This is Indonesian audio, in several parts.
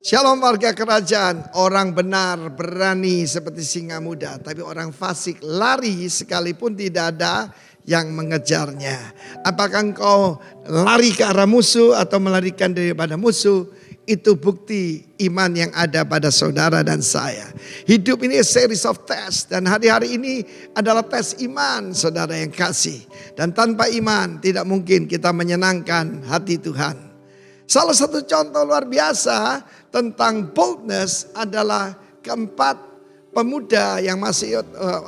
Shalom warga kerajaan, orang benar berani seperti singa muda, tapi orang fasik lari sekalipun tidak ada yang mengejarnya. Apakah engkau lari ke arah musuh atau melarikan daripada musuh? Itu bukti iman yang ada pada saudara dan saya. Hidup ini a series of test, dan hari-hari ini adalah tes iman saudara yang kasih. Dan tanpa iman tidak mungkin kita menyenangkan hati Tuhan. Salah satu contoh luar biasa tentang boldness adalah keempat pemuda yang masih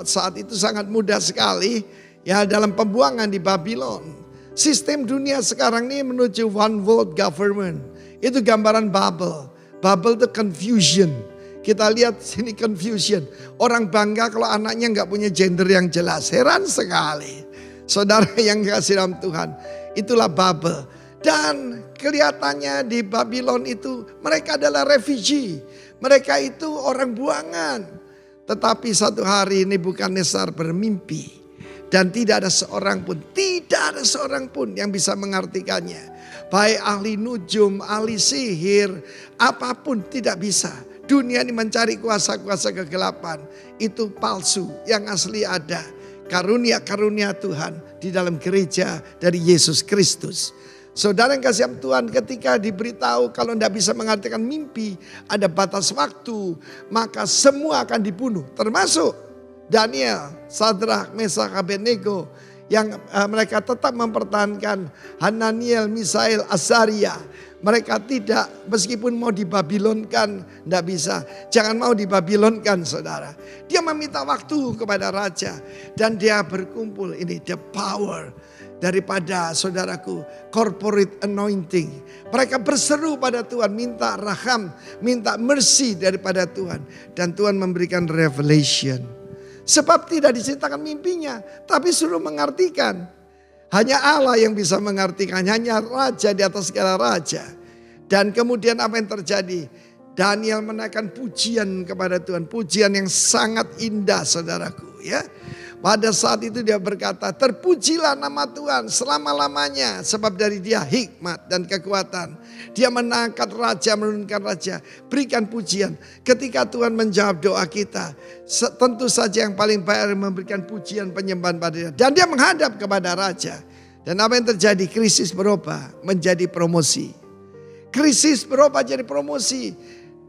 saat itu sangat muda sekali ya dalam pembuangan di Babylon. Sistem dunia sekarang ini menuju one world government. Itu gambaran bubble. Bubble itu confusion. Kita lihat sini confusion. Orang bangga kalau anaknya nggak punya gender yang jelas. Heran sekali. Saudara yang kasih dalam Tuhan. Itulah bubble. Dan kelihatannya di Babylon itu mereka adalah refugee. Mereka itu orang buangan. Tetapi satu hari Nebukadnezar bermimpi. Dan tidak ada seorang pun yang bisa mengartikannya. Baik ahli nujum, ahli sihir, apapun tidak bisa. Dunia ini mencari kuasa-kuasa kegelapan. Itu palsu, yang asli ada. Karunia-karunia Tuhan di dalam gereja dari Yesus Kristus. Saudara yang kasih Tuhan, ketika diberitahu kalau tidak bisa mengartikan mimpi, ada batas waktu, maka semua akan dibunuh. Termasuk Daniel, Sadrak, Mesak, Abednego, yang mereka tetap mempertahankan Hananiel, Misael, Azaria. Mereka tidak, meskipun mau dibabilonkan, tidak bisa. Jangan mau dibabilonkan saudara. Dia meminta waktu kepada raja. Dan dia berkumpul, ini the power daripada saudaraku, corporate anointing. Mereka berseru pada Tuhan, minta raham, minta mercy daripada Tuhan. Dan Tuhan memberikan revelation. Sebab tidak diceritakan mimpinya, tapi suruh mengartikan. Hanya Allah yang bisa mengartikan, hanya raja di atas segala raja. Dan kemudian apa yang terjadi? Daniel menaikkan pujian kepada Tuhan, pujian yang sangat indah saudaraku ya. Pada saat itu dia berkata, terpujilah nama Tuhan selama-lamanya. Sebab dari dia hikmat dan kekuatan. Dia mengangkat raja, menurunkan raja. Berikan pujian. Ketika Tuhan menjawab doa kita, tentu saja yang paling baik adalah memberikan pujian penyembahan pada dia. Dan dia menghadap kepada raja. Dan apa yang terjadi? Krisis berubah menjadi promosi. Krisis berubah jadi promosi.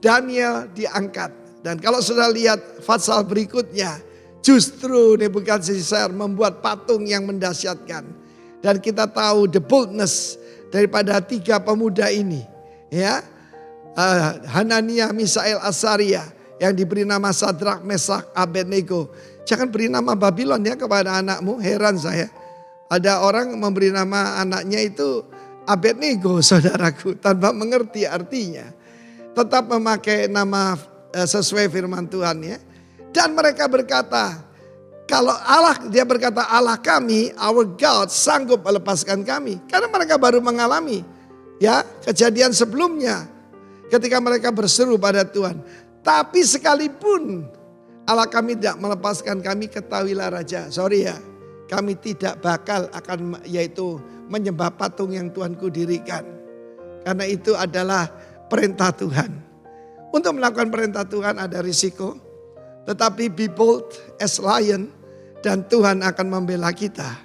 Daniel diangkat. Dan kalau sudah lihat pasal berikutnya, justru Nebukadnezar membuat patung yang mendahsyatkan. Dan kita tahu the boldness daripada tiga pemuda ini. Ya, Hanania, Misael, Azaria yang diberi nama Sadrak, Mesak, Abednego. Jangan beri nama Babylon ya kepada anakmu. Heran saya. Ada orang memberi nama anaknya itu Abednego saudaraku. Tanpa mengerti artinya. Tetap memakai nama sesuai firman Tuhan ya. Dan mereka berkata, kalau Allah, dia berkata Allah kami, our God sanggup melepaskan kami. Karena mereka baru mengalami ya kejadian sebelumnya. Ketika mereka berseru pada Tuhan. Tapi sekalipun Allah kami tidak melepaskan kami, ketahuilah raja. Sorry ya, kami tidak bakal akan yaitu menyembah patung yang Tuhanku dirikan. Karena itu adalah perintah Tuhan. Untuk melakukan perintah Tuhan ada risiko. Tetapi be bold as lion dan Tuhan akan membela kita.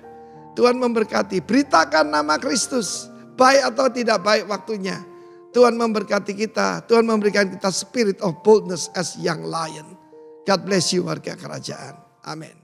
Tuhan memberkati. Beritakan nama Kristus. Baik atau tidak baik waktunya. Tuhan memberkati kita. Tuhan memberikan kita spirit of boldness as young lion. God bless you warga kerajaan. Amin.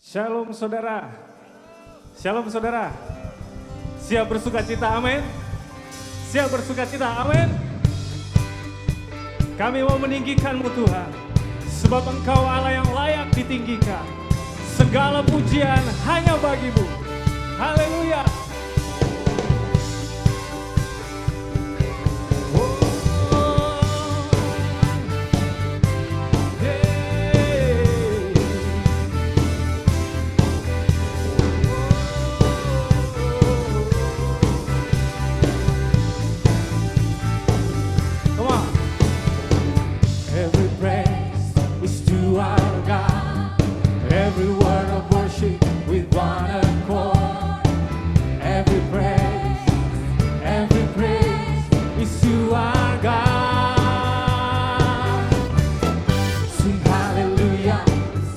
Shalom saudara. Shalom saudara. Siap bersuka cita, amin. Siap bersuka cita, amin. Kami mau meninggikan-Mu Tuhan, sebab Engkau Allah yang layak ditinggikan. Segala pujian hanya bagi-Mu. Haleluya. Every word of worship with one accord. Every praise is to our God. Sing hallelujah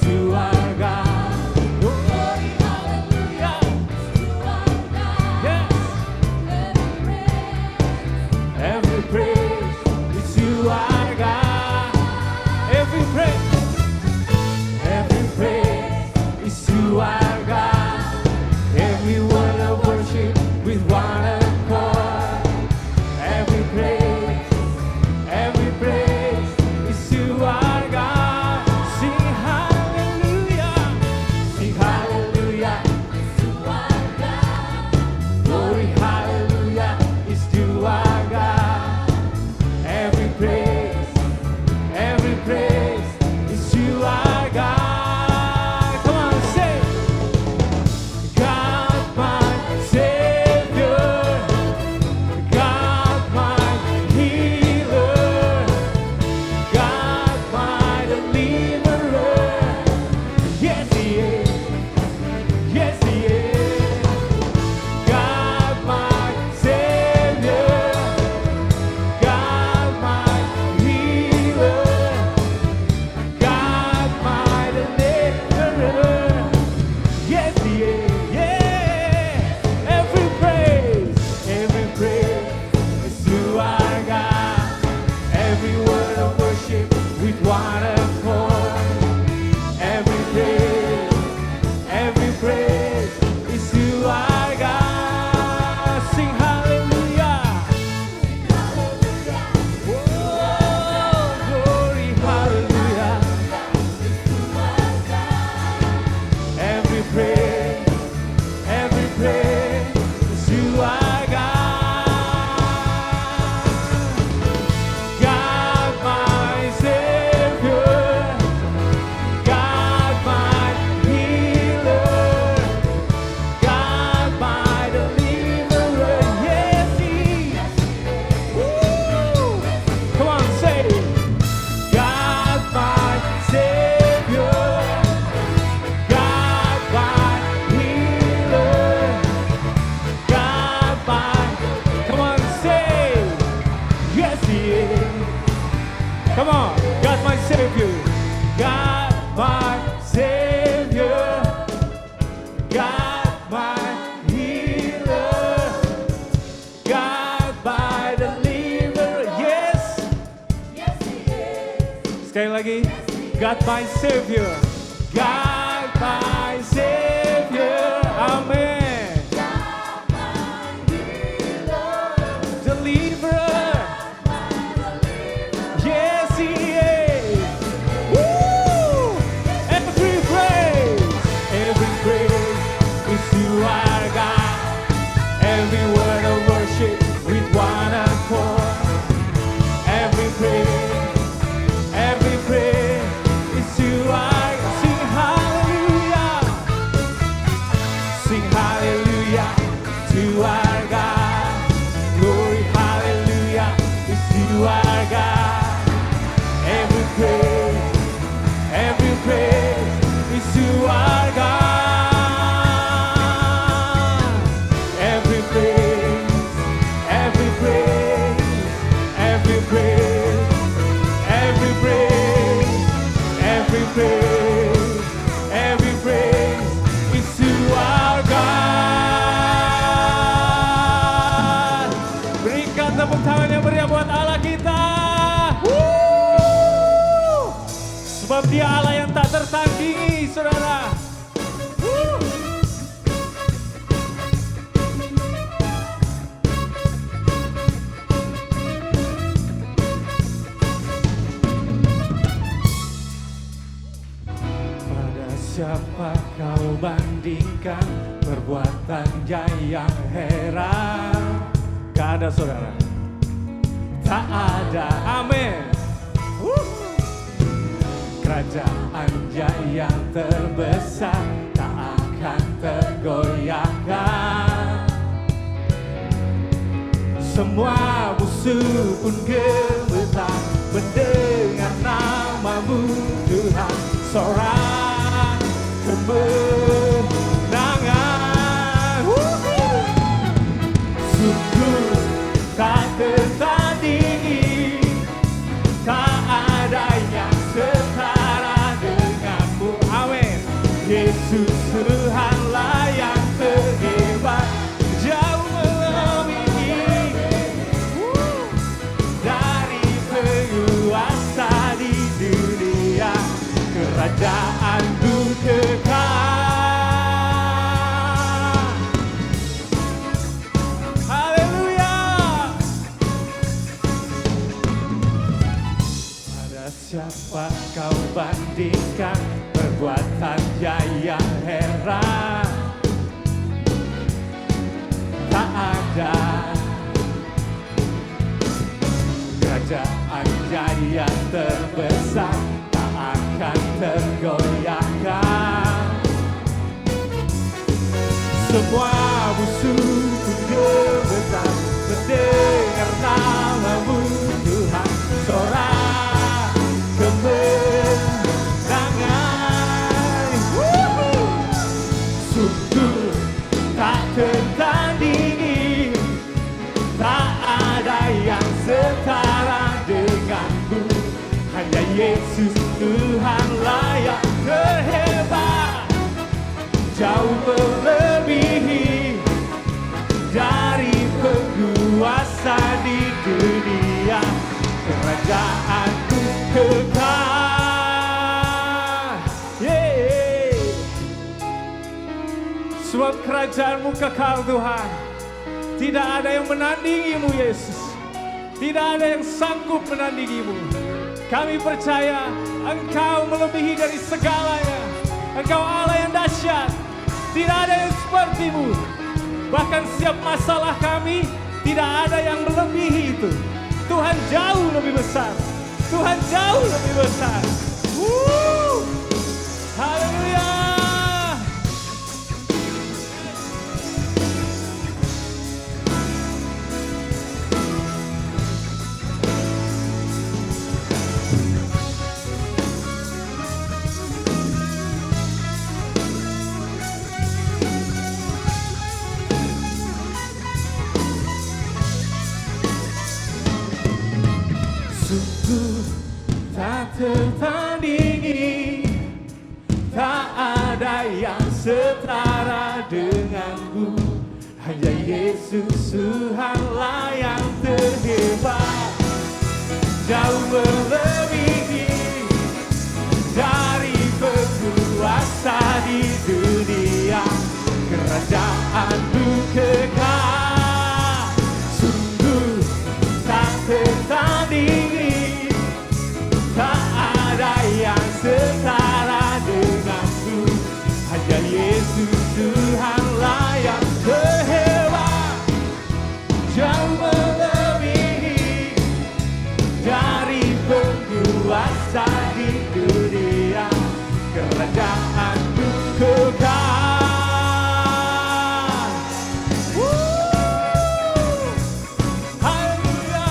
to our God. Glory, hallelujah to our God. Yes. Every praise is to our God. Every praise. To our God, every word of worship with one accord. Every praise is to our God. Sing hallelujah to our God. Glory, hallelujah is to our God. Every praise is to our God. Come on, God my Savior, God my Savior, God my healer, God my deliverer. Yes, yes He is. Sekali lagi, God my Savior, God my Savior, amen. God my healer, deliverer. Every word of worship with one accord. Every praise is to our God. Sing hallelujah to our God. Glory, hallelujah is to our God. Every praise is to our God. Every praise bandingkan perbuatannya yang heran. Gak ada saudara. Tak ada, Amin. kerajaannya yang terbesar tak akan tergoyahkan. Semua musuh pun gemetar mendengar namamu Tuhan. Sorak kemenangan. Sungguh tak tertandingi, tak ada yang setara denganmu. Amin. Yesus Tuhanlah yang terhebat, jauh melebihi dari penguasa di dunia. Kerajaanmu kekal. Haleluya. Pada siapa kau bandingkan perbuatannya yang heran? Tak ada kerajaannya yang terbesar tak akan tergoyahkan. Semua musuh pun gemetar mendengar namamu Tuhan. Sorak kemenangan. Sungguh tak tertandingi, tak ada yang setara denganmu. Hanya Yesus Tuhanlah yang terhebat, jauh melebihi dari penguasa di dunia. Kerajaanku kekal. Yeah. Sebab kerajaanmu kekal Tuhan. Tidak ada yang menandingimu Yesus. Tidak ada yang sanggup menandingimu. Kami percaya Engkau melebihi dari segalanya. Engkau Allah yang dahsyat. Tidak ada yang sepertimu. Bahkan setiap masalah kami tidak ada yang melebihi itu. Tuhan jauh lebih besar. Tuhan jauh lebih besar. Haleluya. Sungguh tak tertandingi, tak ada yang setara denganmu. Hanya Yesus Tuhanlah yang terhebat, jauh melebihi dari penguasa di dunia. Kerajaanmu kekal. Sungguh tak tertandingi, tak ada yang setara denganmu. Hanya Yesus Tuhanlah yang terhebat, jauh melebihi dari penguasa di dunia. Kerajaanmu kekal. Haleluya.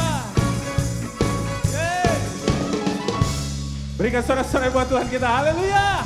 Berikan sorak-sorai buat Tuhan kita. Haleluya.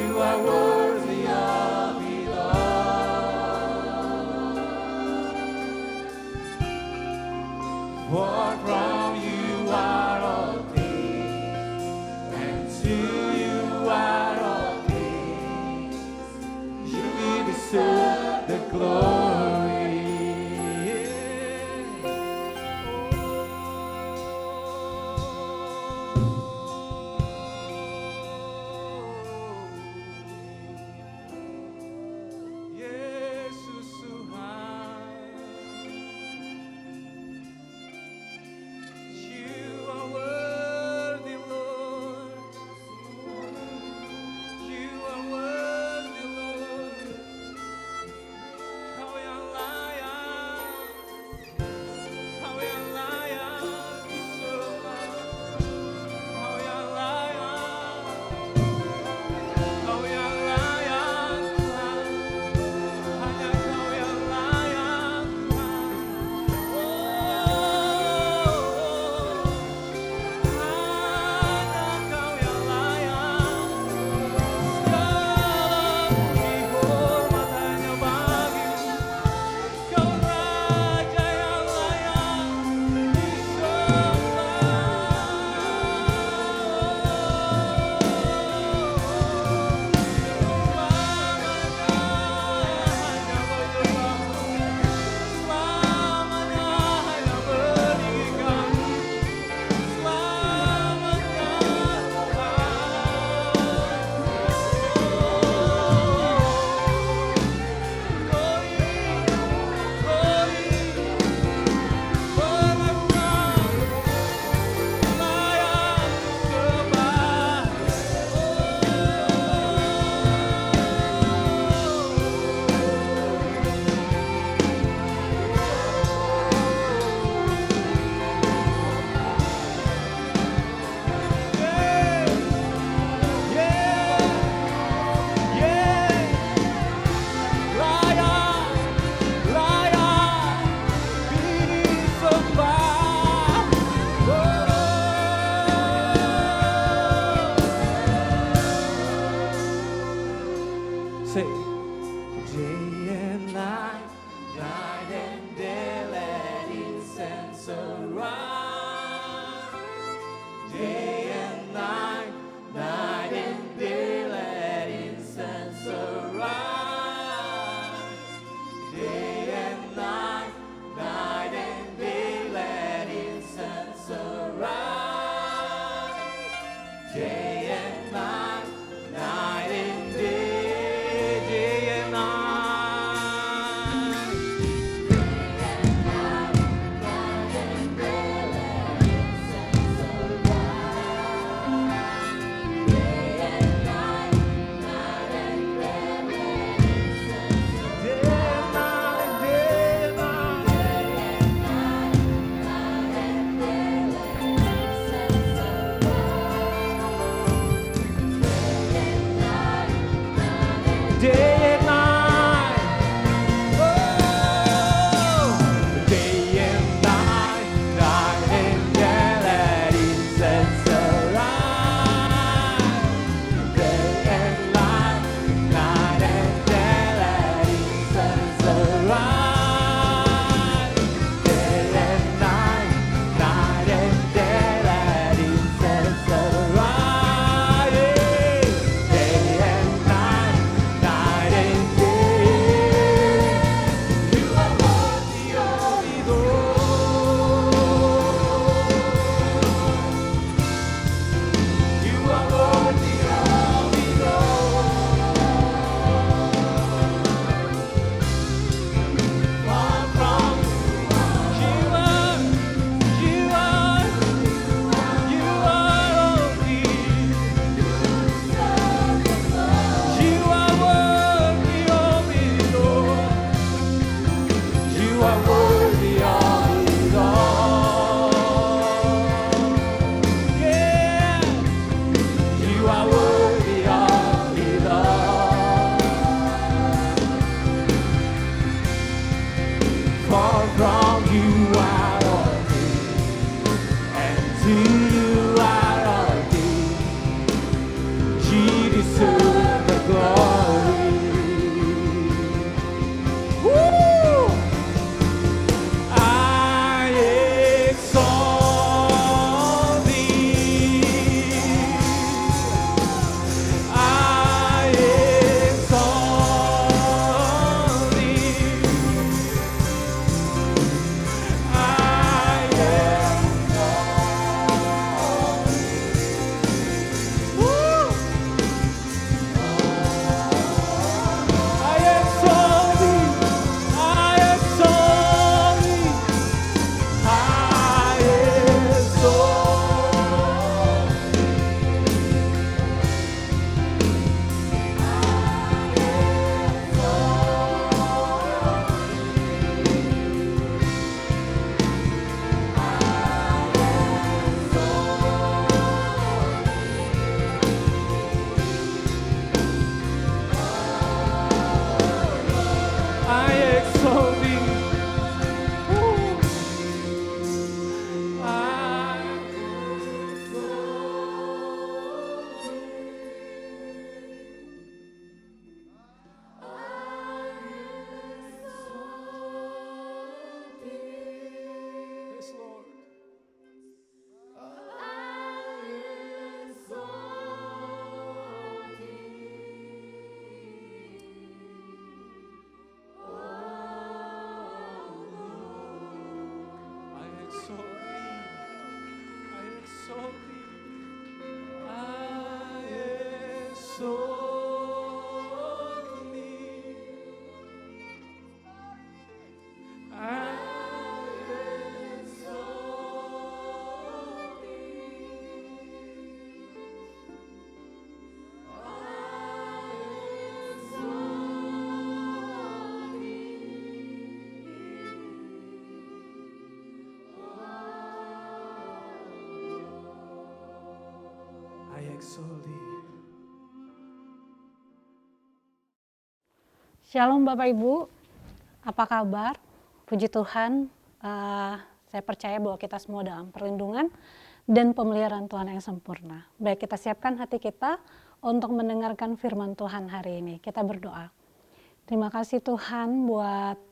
You are worthy of it all. For from you are all things, and to you are all things. You deserve the glory. Yesus Tuhan, You are worthy, Lord. You are worthy, Lord. Kau yang layak, Kau yang layak disembah. Kau yang layak, Kau yang layak Tuhan. Hanya Kau yang layak Tuhan. Hanya Kau yang layak. Segala puji hormat hanya bagi-Mu. Kau Raja yang layak disembah. Say, day and night, night and day, let incense arise. Day and night, night and day, let incense arise. Day and night, night and day, let incense arise. Day and night, night and day. Day and night, oh, day and night, night and day, let incense arise. Day and night, night and day, let incense arise. Day and night, night and day, let incense arise. Day and night, night Shalom Bapak Ibu, apa kabar? Puji Tuhan, saya percaya bahwa kita semua dalam perlindungan dan pemeliharaan Tuhan yang sempurna. Baik, kita siapkan hati kita untuk mendengarkan firman Tuhan hari ini. Kita berdoa. Terima kasih Tuhan buat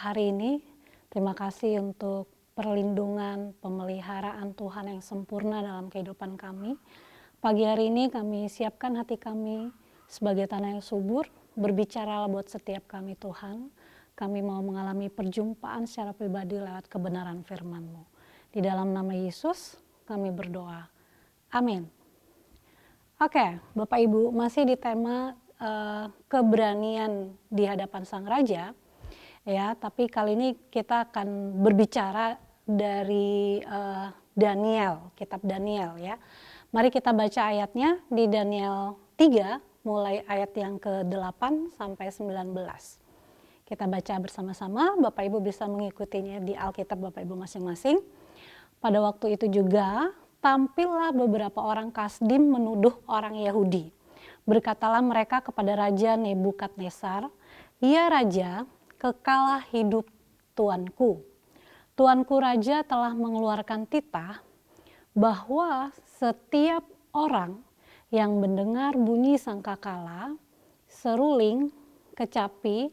hari ini. Terima kasih untuk perlindungan, pemeliharaan Tuhan yang sempurna dalam kehidupan kami. Pagi hari ini kami siapkan hati kami sebagai tanah yang subur. Berbicaralah buat setiap kami Tuhan. Kami mau mengalami perjumpaan secara pribadi lewat kebenaran firman-Mu. Di dalam nama Yesus kami berdoa. Amin. Oke, Bapak Ibu, masih di tema keberanian di hadapan Sang Raja. Ya, tapi kali ini kita akan berbicara dari Daniel, kitab Daniel ya. Mari kita baca ayatnya di Daniel 3 mulai ayat yang ke-8 sampai 19. Kita baca bersama-sama, Bapak Ibu bisa mengikutinya di Alkitab Bapak Ibu masing-masing. Pada waktu itu juga tampillah beberapa orang Kasdim menuduh orang Yahudi. Berkatalah mereka kepada Raja Nebukadnezar, "Ya Raja, kekalah hidup tuanku. Tuanku Raja telah mengeluarkan titah bahwa setiap orang yang mendengar bunyi sangkakala, seruling, kecapi,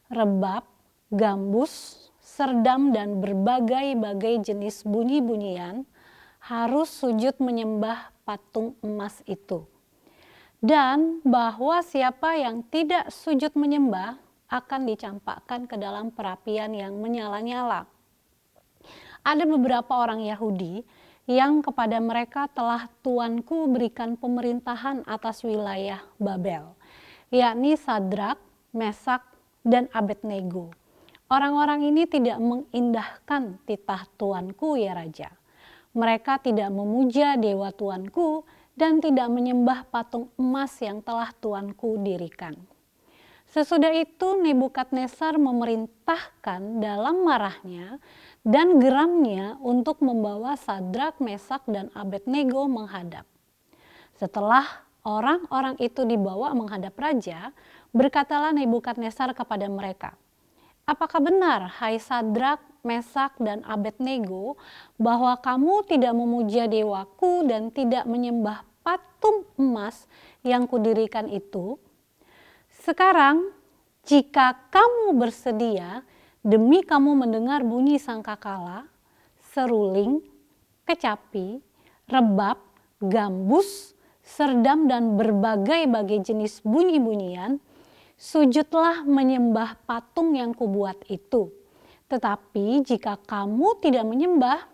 rebab, gambus, serdam dan berbagai-bagai jenis bunyi-bunyian harus sujud menyembah patung emas itu. Dan bahwa siapa yang tidak sujud menyembah akan dicampakkan ke dalam perapian yang menyala-nyala." Ada beberapa orang Yahudi yang kepada mereka telah tuanku berikan pemerintahan atas wilayah Babel, yakni Sadrak, Mesak, dan Abednego. Orang-orang ini tidak mengindahkan titah tuanku ya Raja. Mereka tidak memuja dewa tuanku dan tidak menyembah patung emas yang telah tuanku dirikan. Sesudah itu Nebukadnezar memerintahkan dalam marahnya dan geramnya untuk membawa Sadrak, Mesak, dan Abednego menghadap. Setelah orang-orang itu dibawa menghadap raja, berkatalah Nebukadnezar kepada mereka, "Apakah benar, hai Sadrak, Mesak, dan Abednego, bahwa kamu tidak memuja dewaku dan tidak menyembah patung emas yang kudirikan itu? Sekarang, jika kamu bersedia demi kamu mendengar bunyi sangkakala, seruling, kecapi, rebab, gambus, serdam dan berbagai-bagai jenis bunyi-bunyian, sujudlah menyembah patung yang kubuat itu. Tetapi jika kamu tidak menyembah,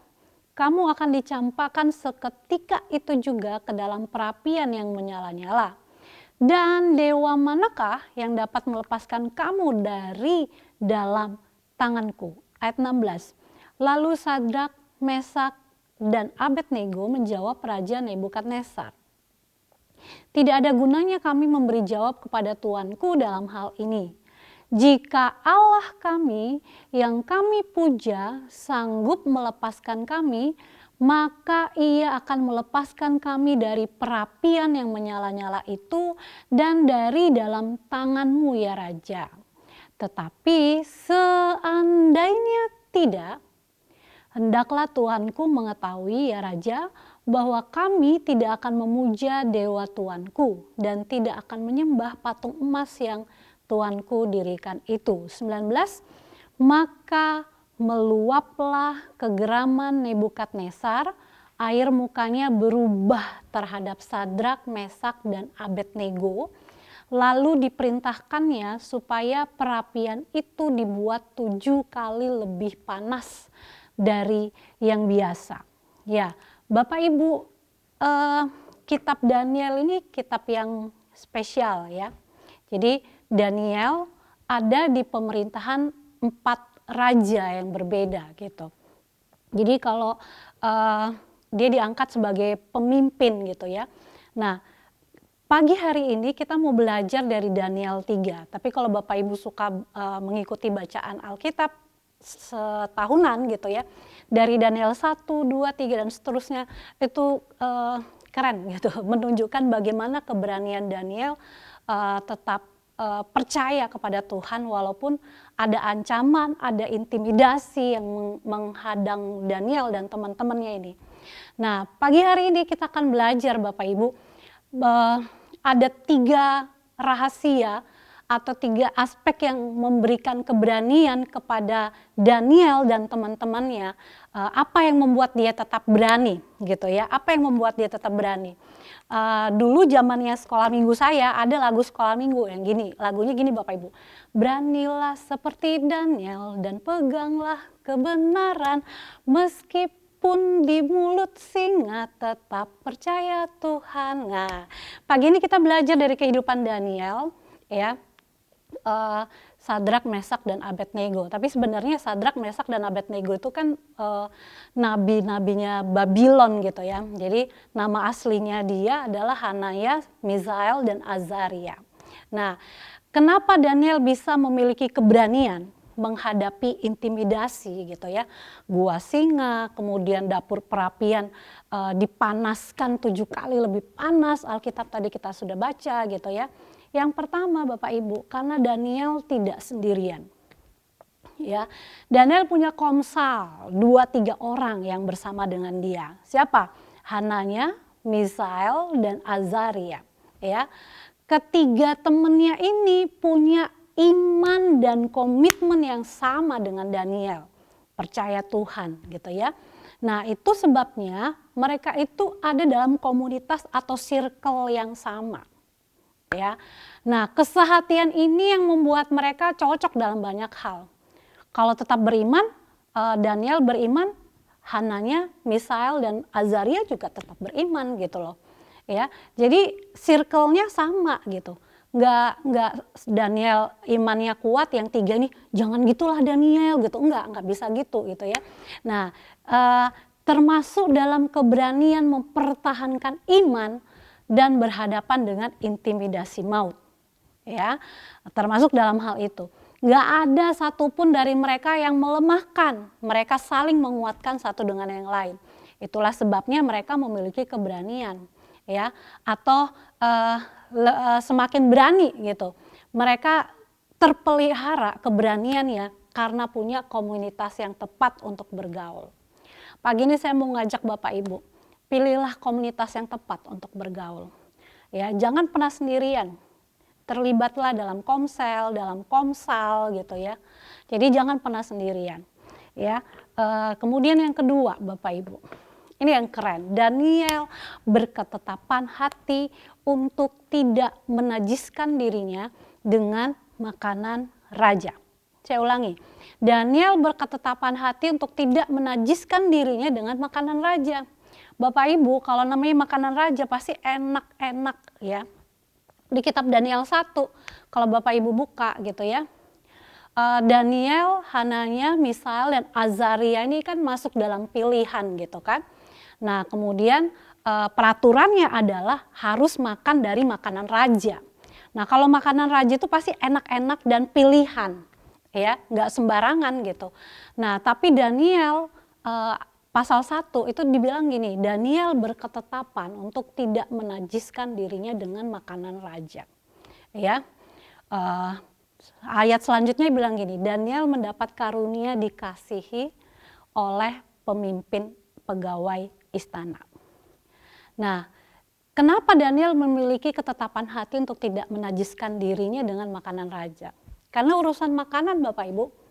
kamu akan dicampakkan seketika itu juga ke dalam perapian yang menyala-nyala. Dan dewa manakah yang dapat melepaskan kamu dari dalam tanganku?" Ayat 16. Lalu Sadrak, Mesak, dan Abednego menjawab Raja Nebukadnezar, "Tidak ada gunanya kami memberi jawab kepada tuanku dalam hal ini. Jika Allah kami yang kami puja sanggup melepaskan kami, maka ia akan melepaskan kami dari perapian yang menyala-nyala itu dan dari dalam tanganmu ya Raja. Tetapi seandainya tidak, hendaklah Tuanku mengetahui ya Raja, bahwa kami tidak akan memuja dewa Tuanku dan tidak akan menyembah patung emas yang Tuanku dirikan itu." 19. Maka meluaplah kegeraman Nebukadnezar, air mukanya berubah terhadap Sadrak, Mesak, dan Abednego. Lalu diperintahkannya supaya perapian itu dibuat 7 kali lebih panas dari yang biasa. Ya, Bapak Ibu, kitab Daniel ini kitab yang spesial ya. Jadi Daniel ada di pemerintahan 4 raja yang berbeda gitu. Jadi kalau dia diangkat sebagai pemimpin gitu ya. Nah, pagi hari ini kita mau belajar dari Daniel 3. Tapi kalau Bapak Ibu suka mengikuti bacaan Alkitab setahunan gitu ya, dari Daniel 1, 2, 3 dan seterusnya, itu keren gitu, menunjukkan bagaimana keberanian Daniel tetap percaya kepada Tuhan walaupun ada ancaman, ada intimidasi yang menghadang Daniel dan teman-temannya ini. Nah, pagi hari ini kita akan belajar Bapak Ibu, ada 3 rahasia atau 3 aspek yang memberikan keberanian kepada Daniel dan teman-temannya. Apa yang membuat dia tetap berani gitu ya, apa yang membuat dia tetap berani. Dulu zamannya sekolah minggu saya ada lagu sekolah minggu yang gini, lagunya gini Bapak Ibu. Beranilah seperti Daniel dan peganglah kebenaran, meskipun di mulut singa tetap percaya Tuhan. Nah, pagi ini kita belajar dari kehidupan Daniel ya. Sadrak, Mesak, dan Abednego. Tapi sebenarnya Sadrak, Mesak, dan Abednego itu kan nabi-nabinya Babylon gitu ya. Jadi nama aslinya dia adalah Hanaya, Misael, dan Azaria. Nah, kenapa Daniel bisa memiliki keberanian menghadapi intimidasi gitu ya. Gua singa, kemudian dapur perapian dipanaskan 7 kali lebih panas, Alkitab tadi kita sudah baca gitu ya. Yang pertama Bapak Ibu, karena Daniel tidak sendirian. Ya, Daniel punya komsal 2-3 orang yang bersama dengan dia. Siapa? Hananya, Misael, dan Azaria. Ya, ketiga temannya ini punya iman dan komitmen yang sama dengan Daniel. Percaya Tuhan gitu ya. Nah, itu sebabnya mereka itu ada dalam komunitas atau circle yang sama. Ya. Nah, kesehatian ini yang membuat mereka cocok dalam banyak hal. Kalau tetap beriman, Daniel beriman, Hananya, Misael, dan Azaria juga tetap beriman gitu loh. Ya, jadi circle-nya sama gitu. Nggak Daniel imannya kuat, yang 3 ini jangan gitulah Daniel gitu, nggak bisa gitu ya. Nah, termasuk dalam keberanian mempertahankan iman dan berhadapan dengan intimidasi maut, ya, termasuk dalam hal itu. Nggak ada satupun dari mereka yang melemahkan, mereka saling menguatkan satu dengan yang lain. Itulah sebabnya mereka memiliki keberanian, ya, atau semakin berani gitu. Mereka terpelihara keberaniannya karena punya komunitas yang tepat untuk bergaul. Pagi ini saya mau ngajak Bapak Ibu, pilihlah komunitas yang tepat untuk bergaul. Ya, jangan pernah sendirian. Terlibatlah dalam komsel, dalam komsal gitu ya. Jadi jangan pernah sendirian. Ya, kemudian yang kedua Bapak Ibu, ini yang keren. Daniel berketetapan hati untuk tidak menajiskan dirinya dengan makanan raja. Saya ulangi, Daniel berketetapan hati untuk tidak menajiskan dirinya dengan makanan raja. Bapak Ibu, kalau namanya makanan raja pasti enak-enak ya. Di kitab Daniel 1, kalau Bapak Ibu buka gitu ya. Daniel, Hananya, Misael, dan Azaria ini kan masuk dalam pilihan gitu kan. Nah, kemudian peraturannya adalah harus makan dari makanan raja. Nah, kalau makanan raja itu pasti enak-enak dan pilihan. Ya, nggak sembarangan gitu. Nah, tapi Daniel pasal 1 itu dibilang gini, Daniel berketetapan untuk tidak menajiskan dirinya dengan makanan raja. Ya, ayat selanjutnya bilang gini, Daniel mendapat karunia dikasihi oleh pemimpin pegawai istana. Nah, kenapa Daniel memiliki ketetapan hati untuk tidak menajiskan dirinya dengan makanan raja? Karena urusan makanan Bapak Ibu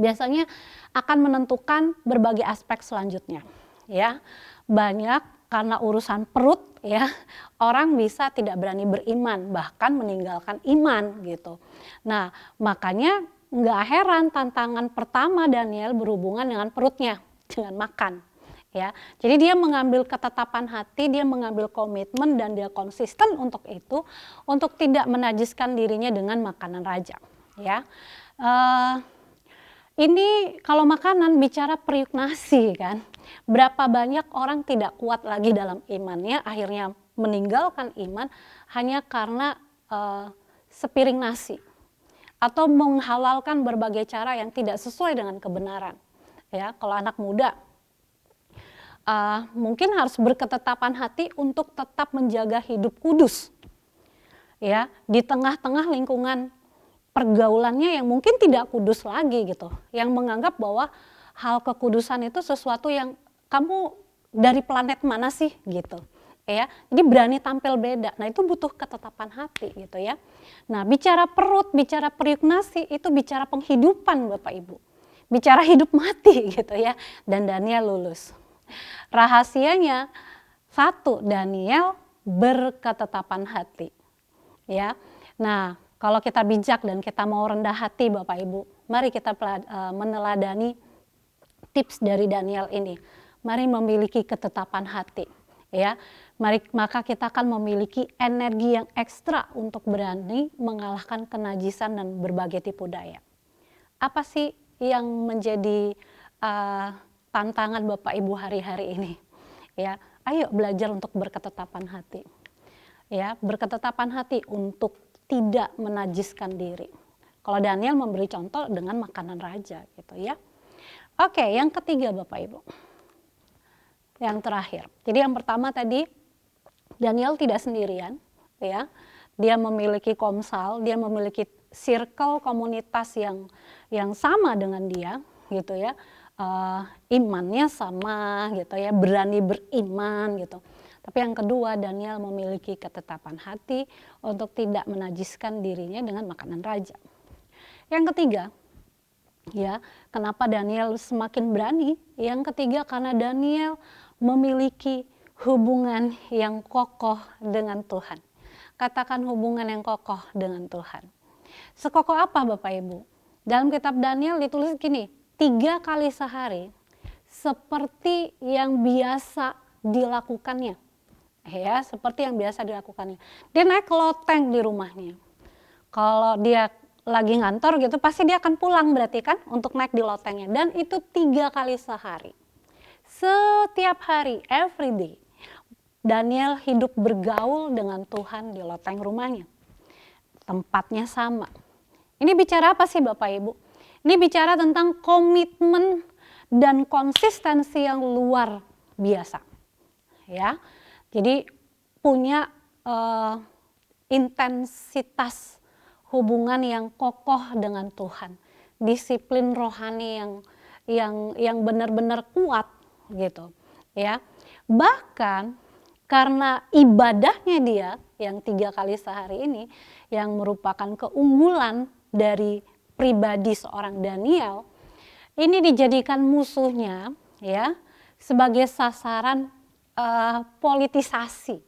biasanya akan menentukan berbagai aspek selanjutnya. Ya, banyak karena urusan perut ya, orang bisa tidak berani beriman, bahkan meninggalkan iman gitu. Nah, makanya nggak heran tantangan pertama Daniel berhubungan dengan perutnya, dengan makan. Ya, jadi dia mengambil ketetapan hati, dia mengambil komitmen dan dia konsisten untuk itu, untuk tidak menajiskan dirinya dengan makanan raja. Ya, ini kalau makanan bicara periuk nasi kan, berapa banyak orang tidak kuat lagi dalam imannya, akhirnya meninggalkan iman hanya karena sepiring nasi atau menghalalkan berbagai cara yang tidak sesuai dengan kebenaran. Ya, kalau anak muda mungkin harus berketetapan hati untuk tetap menjaga hidup kudus. ya, di tengah-tengah lingkungan pergaulannya yang mungkin tidak kudus lagi gitu, yang menganggap bahwa hal kekudusan itu sesuatu yang kamu dari planet mana sih gitu. Ya, jadi berani tampil beda. Nah, itu butuh ketetapan hati gitu ya. Nah, bicara perut, bicara periuk nasi itu bicara penghidupan Bapak Ibu. Bicara hidup mati gitu ya. Dan Daniel lulus. Rahasianya satu, Daniel berketetapan hati. Ya. Nah, kalau kita bijak dan kita mau rendah hati Bapak Ibu, mari kita meneladani tips dari Daniel ini. Mari memiliki ketetapan hati. Ya, maka kita akan memiliki energi yang ekstra untuk berani mengalahkan kenajisan dan berbagai tipu daya. Apa sih yang menjadi tantangan Bapak Ibu hari-hari ini? Ya, ayo belajar untuk berketetapan hati. Ya, berketetapan hati untuk tidak menajiskan diri. Kalau Daniel memberi contoh dengan makanan raja gitu ya. Oke, yang ketiga Bapak Ibu. Yang terakhir. Jadi yang pertama tadi Daniel tidak sendirian ya. Dia memiliki komsal, dia memiliki circle komunitas yang sama dengan dia gitu ya. Imannya sama gitu ya, berani beriman gitu. Tapi yang kedua, Daniel memiliki ketetapan hati untuk tidak menajiskan dirinya dengan makanan raja. Yang ketiga, ya, kenapa Daniel semakin berani? Yang ketiga karena Daniel memiliki hubungan yang kokoh dengan Tuhan. Katakan hubungan yang kokoh dengan Tuhan. Sekokoh apa Bapak Ibu? Dalam kitab Daniel ditulis gini, 3 kali sehari seperti yang biasa dilakukannya. Ya, seperti yang biasa dilakukannya. Dia naik loteng di rumahnya. Kalau dia lagi ngantor gitu, pasti dia akan pulang berarti kan untuk naik di lotengnya. Dan itu 3 kali sehari. Setiap hari, every day, Daniel hidup bergaul dengan Tuhan di loteng rumahnya. Tempatnya sama. Ini bicara apa sih Bapak Ibu? Ini bicara tentang komitmen dan konsistensi yang luar biasa. Ya, jadi punya intensitas hubungan yang kokoh dengan Tuhan. Disiplin rohani yang benar-benar kuat gitu ya. Bahkan karena ibadahnya dia yang 3 kali sehari ini yang merupakan keunggulan dari pribadi seorang Daniel, ini dijadikan musuhnya ya sebagai sasaran politisasi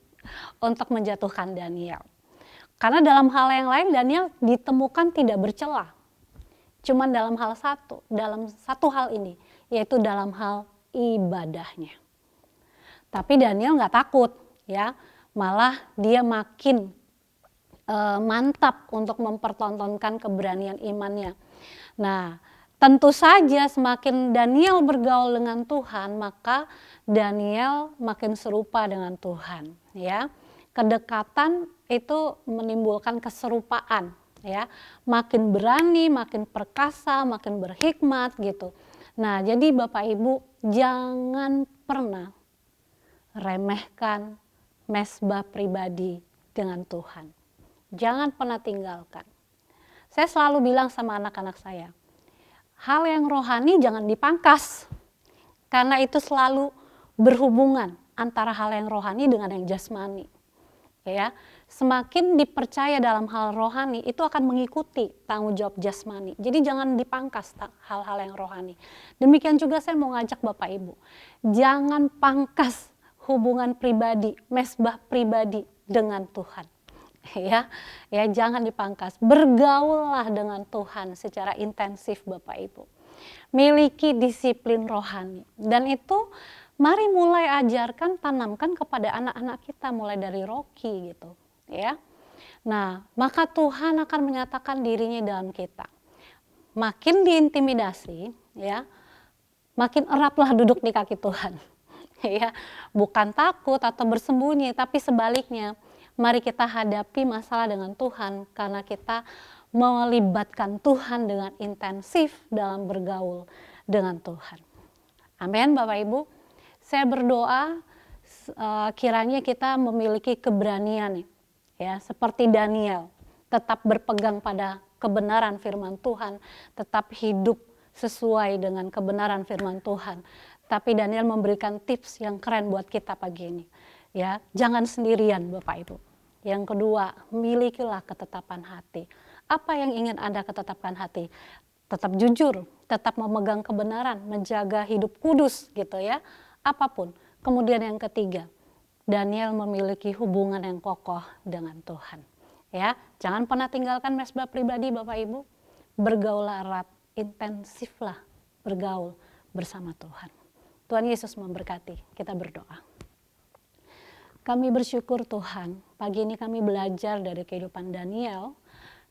untuk menjatuhkan Daniel. Karena dalam hal yang lain Daniel ditemukan tidak bercela. Cuman dalam satu hal ini, yaitu dalam hal ibadahnya. Tapi Daniel nggak takut ya, malah dia makin mantap untuk mempertontonkan keberanian imannya. Nah, tentu saja semakin Daniel bergaul dengan Tuhan, maka Daniel makin serupa dengan Tuhan ya. Kedekatan itu menimbulkan keserupaan ya, makin berani, makin perkasa, makin berhikmat gitu. Nah, jadi Bapak Ibu jangan pernah remehkan mesbah pribadi dengan Tuhan. Jangan pernah tinggalkan. Saya selalu bilang sama anak-anak saya, hal yang rohani jangan dipangkas. Karena itu selalu berhubungan antara hal yang rohani dengan yang jasmani. Ya, semakin dipercaya dalam hal rohani itu akan mengikuti tanggung jawab jasmani. Jadi jangan dipangkas hal-hal yang rohani. Demikian juga saya mau ngajak Bapak Ibu, jangan pangkas hubungan pribadi, mesbah pribadi dengan Tuhan. Ya, jangan dipangkas. Bergaullah dengan Tuhan secara intensif Bapak Ibu. Miliki disiplin rohani dan itu mari mulai ajarkan, tanamkan kepada anak-anak kita mulai dari Rocky gitu, ya. Nah, maka Tuhan akan menyatakan dirinya dalam kita. Makin diintimidasi, ya, makin eratlah duduk di kaki Tuhan. Ya, bukan takut atau bersembunyi, tapi sebaliknya, mari kita hadapi masalah dengan Tuhan karena kita melibatkan Tuhan dengan intensif dalam bergaul dengan Tuhan. Amin, Bapak Ibu. Saya berdoa kiranya kita memiliki keberanian ya, seperti Daniel, tetap berpegang pada kebenaran firman Tuhan, tetap hidup sesuai dengan kebenaran firman Tuhan. Tapi Daniel memberikan tips yang keren buat kita pagi ini. Ya, jangan sendirian Bapak Ibu. Yang kedua, milikilah ketetapan hati. Apa yang ingin Anda ketetapkan hati? Tetap jujur, tetap memegang kebenaran, menjaga hidup kudus gitu ya. Apapun. Kemudian yang ketiga, Daniel memiliki hubungan yang kokoh dengan Tuhan. Ya, jangan pernah tinggalkan mesbah pribadi Bapak Ibu. Bergaulah erat, intensiflah bergaul bersama Tuhan. Tuhan Yesus memberkati. Kita berdoa. Kami bersyukur Tuhan, pagi ini kami belajar dari kehidupan Daniel,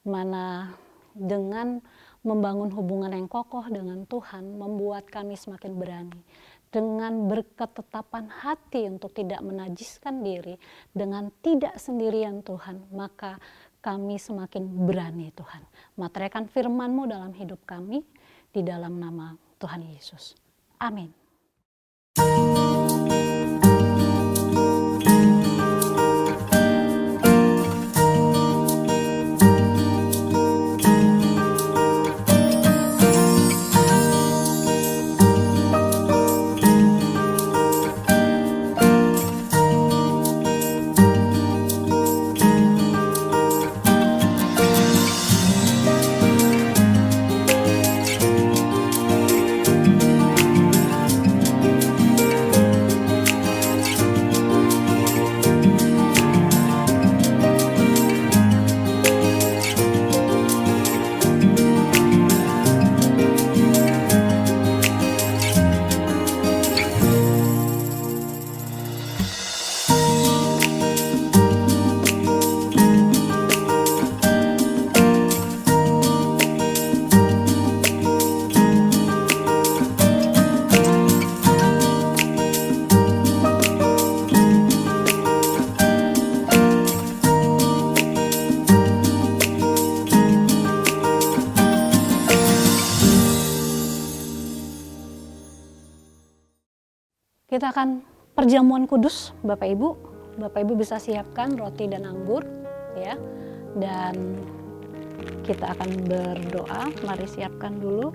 mana dengan membangun hubungan yang kokoh dengan Tuhan membuat kami semakin berani. Dengan berketetapan hati untuk tidak menajiskan diri, dengan tidak sendirian Tuhan, maka kami semakin berani Tuhan. Materaikan firman-Mu dalam hidup kami, di dalam nama Tuhan Yesus. Amin. Kita akan perjamuan kudus Bapak Ibu. Bapak Ibu bisa siapkan roti dan anggur ya. Dan kita akan berdoa. Mari siapkan dulu.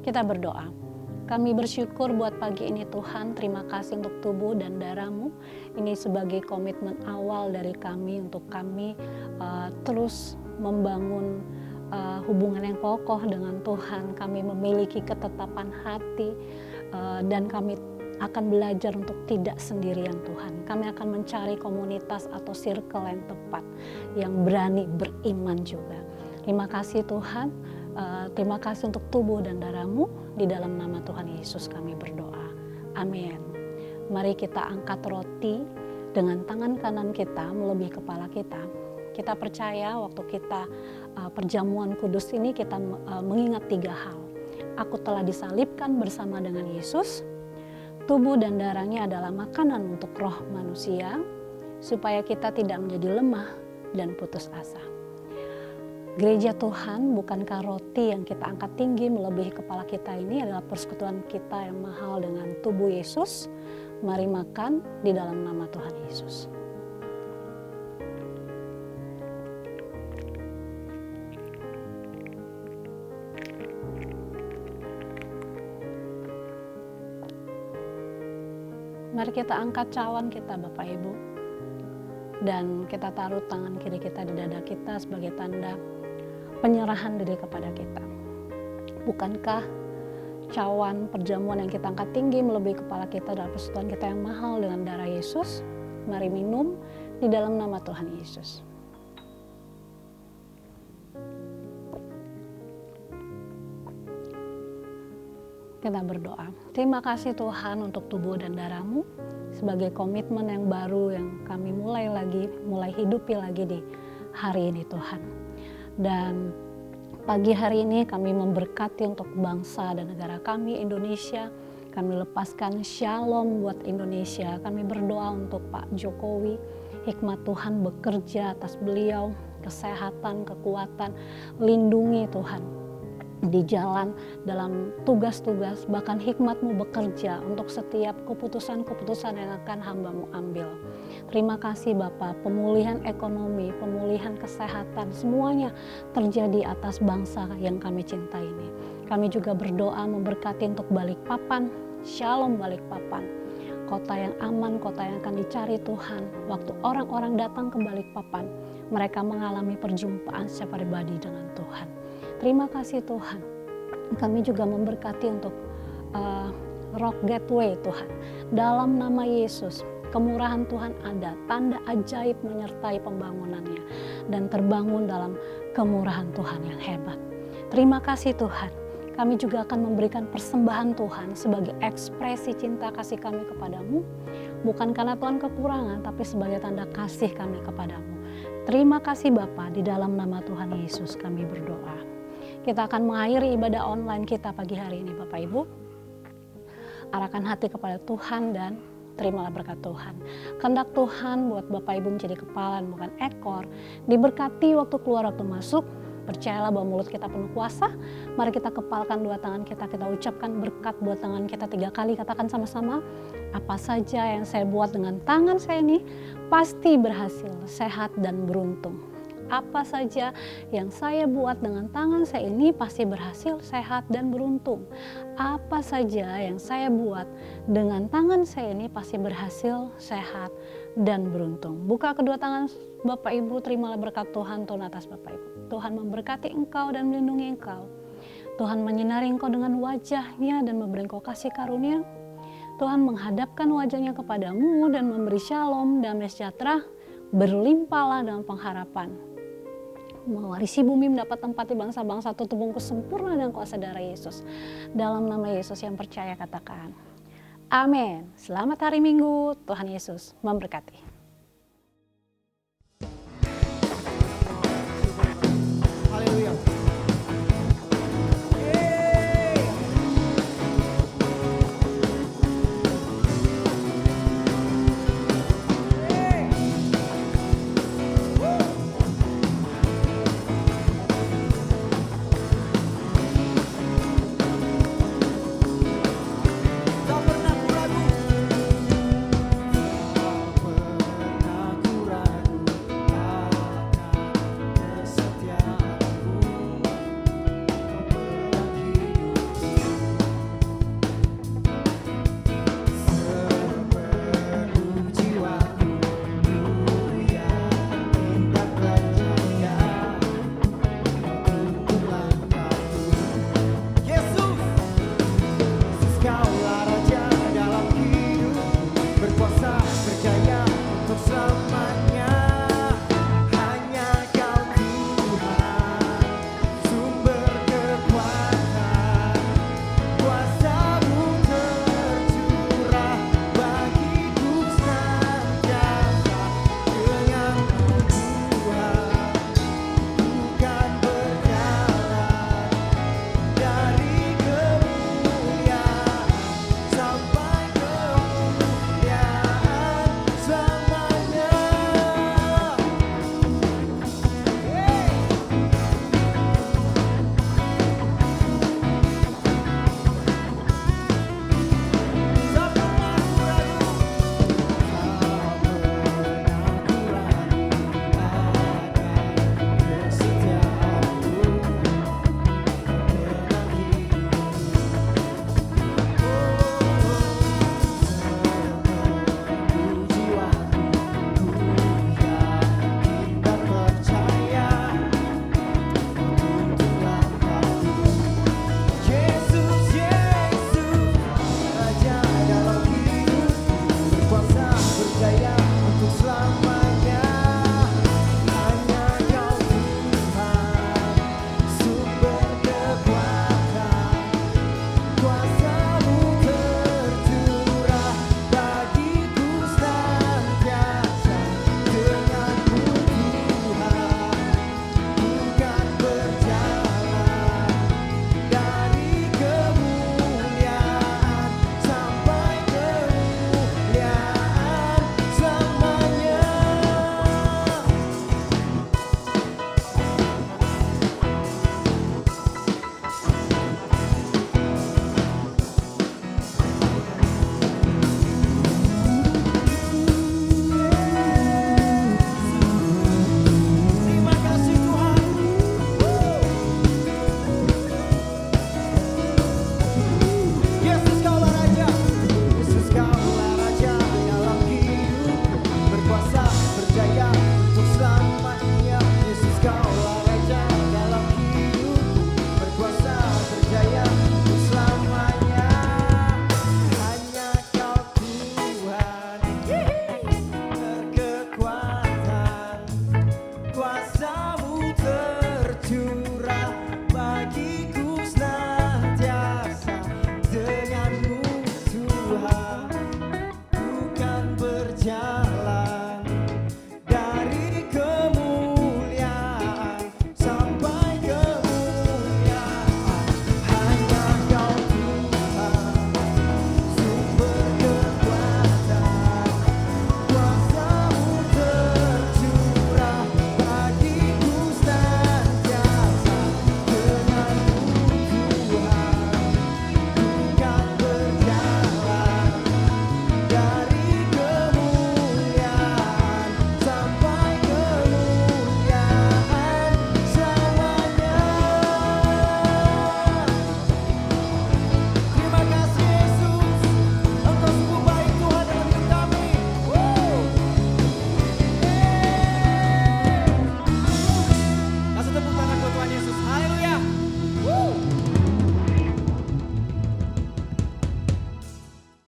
Kita berdoa. Kami bersyukur buat pagi ini Tuhan, terima kasih untuk tubuh dan darah-Mu. Ini sebagai komitmen awal dari kami untuk kami terus membangun hubungan yang kokoh dengan Tuhan. Kami memiliki ketetapan hati dan kami akan belajar untuk tidak sendirian Tuhan. Kami akan mencari komunitas atau circle yang tepat, yang berani beriman juga. Terima kasih Tuhan, terima kasih untuk tubuh dan darah-Mu. Di dalam nama Tuhan Yesus kami berdoa. Amin. Mari kita angkat roti dengan tangan kanan kita melebihi kepala kita. Kita percaya waktu kita perjamuan kudus ini kita mengingat 3 hal. Aku telah disalibkan bersama dengan Yesus. Tubuh dan darahnya adalah makanan untuk roh manusia, supaya kita tidak menjadi lemah dan putus asa. Gereja Tuhan, bukankah roti yang kita angkat tinggi melebihi kepala kita ini adalah persekutuan kita yang mahal dengan tubuh Yesus? Mari makan di dalam nama Tuhan Yesus. Mari kita angkat cawan kita Bapak Ibu. Dan kita taruh tangan kiri kita di dada kita sebagai tanda penyerahan diri kepada kita. Bukankah cawan perjamuan yang kita angkat tinggi melebihi kepala kita adalah persekutuan kita yang mahal dengan darah Yesus? Mari minum di dalam nama Tuhan Yesus. Kita berdoa. Terima kasih Tuhan untuk tubuh dan darah-Mu sebagai komitmen yang baru yang kami mulai hidupi lagi di hari ini Tuhan. Dan pagi hari ini kami memberkati untuk bangsa dan negara kami Indonesia. Kami lepaskan shalom buat Indonesia. Kami berdoa untuk Pak Jokowi. Hikmat Tuhan bekerja atas beliau. Kesehatan, kekuatan, lindungi Tuhan. di jalan, dalam tugas-tugas, bahkan hikmat-Mu bekerja untuk setiap keputusan-keputusan yang akan hamba-Mu ambil. Terima kasih Bapa, pemulihan ekonomi, pemulihan kesehatan, semuanya terjadi atas bangsa yang kami cintai ini. Kami juga berdoa memberkati untuk Balikpapan, Shalom Balikpapan. Kota yang aman, kota yang akan dicari Tuhan. Waktu orang-orang datang ke Balikpapan, mereka mengalami perjumpaan secara pribadi dengan Tuhan. Terima kasih Tuhan. Kami juga memberkati untuk Rock Gateway Tuhan. Dalam nama Yesus, kemurahan Tuhan ada, tanda ajaib menyertai pembangunannya. Dan terbangun dalam kemurahan Tuhan yang hebat. Terima kasih Tuhan. Kami juga akan memberikan persembahan Tuhan sebagai ekspresi cinta kasih kami kepadamu. Bukan karena Tuhan kekurangan, tapi sebagai tanda kasih kami kepadamu. Terima kasih Bapa, di dalam nama Tuhan Yesus kami berdoa. Kita akan mengakhiri ibadah online kita pagi hari ini Bapak Ibu. Arahkan hati kepada Tuhan dan terimalah berkat Tuhan. Kehendak Tuhan buat Bapak Ibu menjadi kepala bukan ekor. Diberkati waktu keluar waktu masuk. Percayalah bahwa mulut kita penuh kuasa. Mari kita kepalkan dua tangan kita ucapkan berkat buat tangan kita 3 kali. Katakan sama-sama, apa saja yang saya buat dengan tangan saya ini pasti berhasil, sehat dan beruntung. Apa saja yang saya buat dengan tangan saya ini pasti berhasil, sehat dan beruntung. Apa saja yang saya buat dengan tangan saya ini pasti berhasil, sehat dan beruntung. Buka kedua tangan Bapak Ibu, terimalah berkat Tuhan turun atas Bapak Ibu. Tuhan memberkati engkau dan melindungi engkau. Tuhan menyinari engkau dengan wajahnya dan memberi engkau kasih karunia. Tuhan menghadapkan wajahnya kepadamu dan memberi shalom, damai sejahtera, berlimpahlah dalam pengharapan. Mewarisi bumi, mendapat tempat di bangsa-bangsa, tutup bungkus sempurna dengan kuasa darah Yesus. Dalam nama Yesus yang percaya katakan, amin. Selamat hari Minggu, Tuhan Yesus memberkati.